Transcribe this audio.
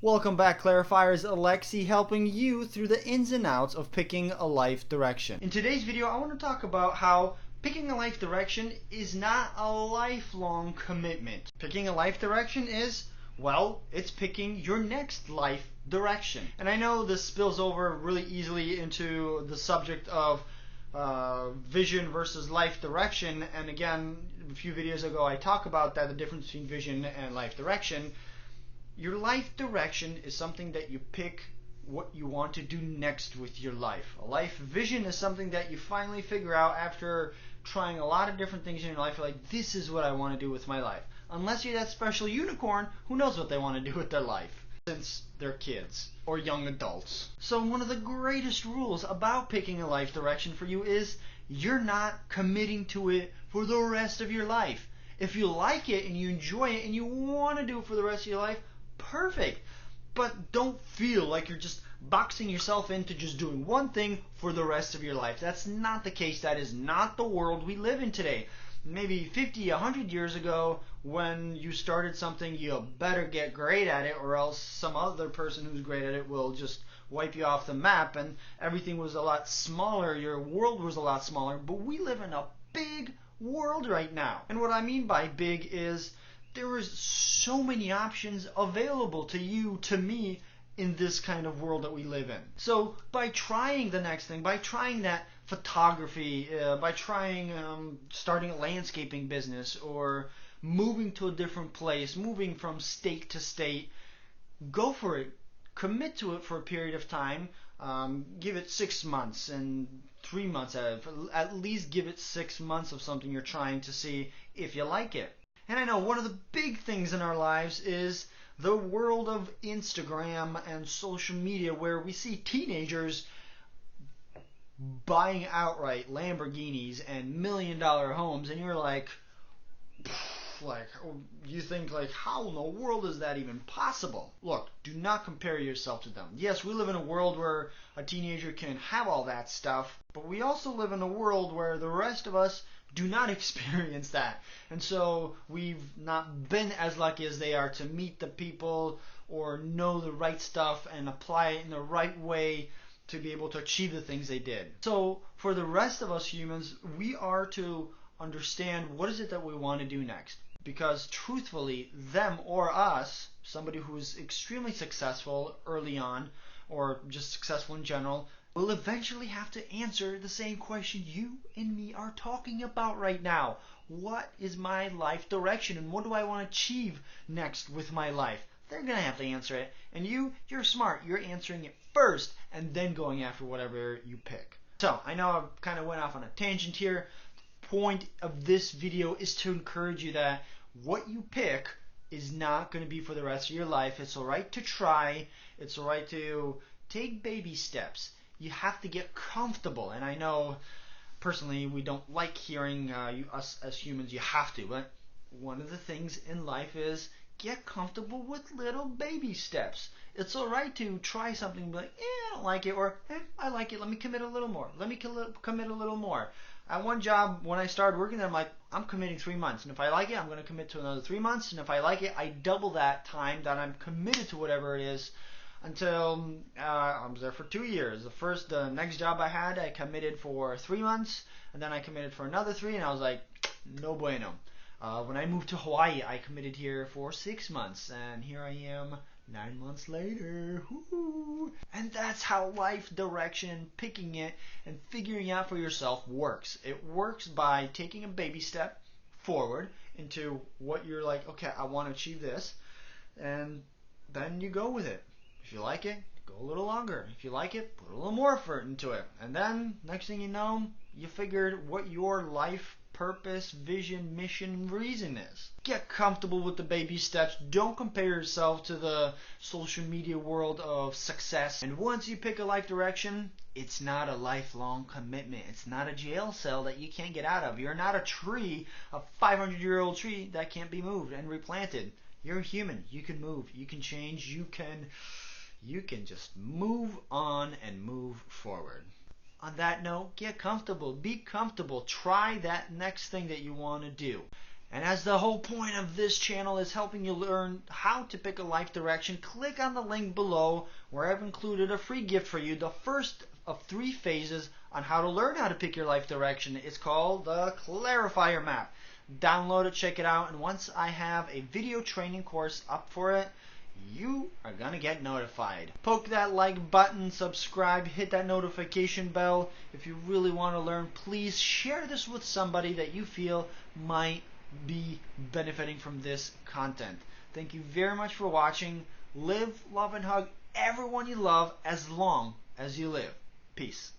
Welcome back, Clarifiers. Alexi helping you through the ins and outs of picking a life direction. In today's video, I want to talk about how picking a life direction is not a lifelong commitment. Picking a life direction is, well, it's picking your next life direction. And I know this spills over really easily into the subject of vision versus life direction. And again, a few videos ago I talked about that, the difference between vision and life direction. Your life direction is something that you pick what you want to do next with your life. A life vision is something that you finally figure out after trying a lot of different things in your life. You're like, this is what I want to do with my life. Unless you're that special unicorn, who knows what they want to do with their life since they're kids or young adults. So one of the greatest rules about picking a life direction for you is you're not committing to it for the rest of your life. If you like it and you enjoy it and you want to do it for the rest of your life, perfect. But don't feel like you're just boxing yourself into just doing one thing for the rest of your life. That's not the case. That is not the world we live in today. Maybe 50, 100 years ago, when you started something, you better get great at it, or else some other person who's great at it will just wipe you off the map, and everything was a lot smaller. Your world was a lot smaller. But we live in a big world right now. And what I mean by big is there is so many options available to you, to me, in this kind of world that we live in. So by trying the next thing, by trying that photography, by trying starting a landscaping business, or moving to a different place, moving from state to state, go for it. Commit to it for a period of time. Give it 6 months and 3 months. At least give it 6 months of something you're trying to see if you like it. And I know one of the big things in our lives is the world of Instagram and social media, where we see teenagers buying outright Lamborghinis and million-dollar homes, and you're like, you think like, how in the world is that even possible? Look, do not compare yourself to them. Yes, we live in a world where a teenager can have all that stuff, but we also live in a world where the rest of us do not experience that. And so we've not been as lucky as they are to meet the people or know the right stuff and apply it in the right way to be able to achieve the things they did. So for the rest of us humans, we are to understand what is it that we want to do next. Because truthfully, them or us, somebody who's extremely successful early on, or just successful in general, will eventually have to answer the same question you and me are talking about right now. What is my life direction, and what do I want to achieve next with my life? They're going to have to answer it. And you're smart. You're answering it first and then going after whatever you pick. So, I know I kind of went off on a tangent here. Point of this video is to encourage you that what you pick is not going to be for the rest of your life. It's alright to try. It's alright to take baby steps. You have to get comfortable. And I know personally we don't like hearing us as humans, you have to. But one of the things in life is get comfortable with little baby steps. It's alright to try something and be like, I don't like it, or I like it, let me commit a little more. Let me commit a little more. At one job, when I started working there, I'm like, I'm committing 3 months. And if I like it, I'm going to commit to another 3 months. And if I like it, I double that time that I'm committed to whatever it is until I was there for 2 years. The next job I had, I committed for 3 months. And then I committed for another 3. And I was like, no bueno. When I moved to Hawaii, I committed here for 6 months. And here I am 9 months later. Woo-hoo. And that's how life direction, picking it, and figuring out for yourself works. It works by taking a baby step forward into what you're like, okay, I want to achieve this. And then you go with it. If you like it, go a little longer. If you like it, put a little more effort into it. And then, next thing you know, you figured what your life purpose, vision, mission, reason is. Get comfortable with the baby steps. Don't compare yourself to the social media world of success. And once you pick a life direction, it's not a lifelong commitment. It's not a jail cell that you can't get out of. You're not a tree, a 500-year-old tree that can't be moved and replanted. You're a human. You can move. You can change. You can just move on and move forward. On that note, get comfortable. Be comfortable. Try that next thing that you want to do. And as the whole point of this channel is helping you learn how to pick a life direction, click on the link below where I've included a free gift for you. The first of 3 phases on how to learn how to pick your life direction. It's called the Clarifier Map. Download it, check it out, and once I have a video training course up for it, you are going to get notified. Poke that like button, subscribe, hit that notification bell. If you really want to learn, please share this with somebody that you feel might be benefiting from this content. Thank you very much for watching. Live, love, and hug everyone you love as long as you live. Peace.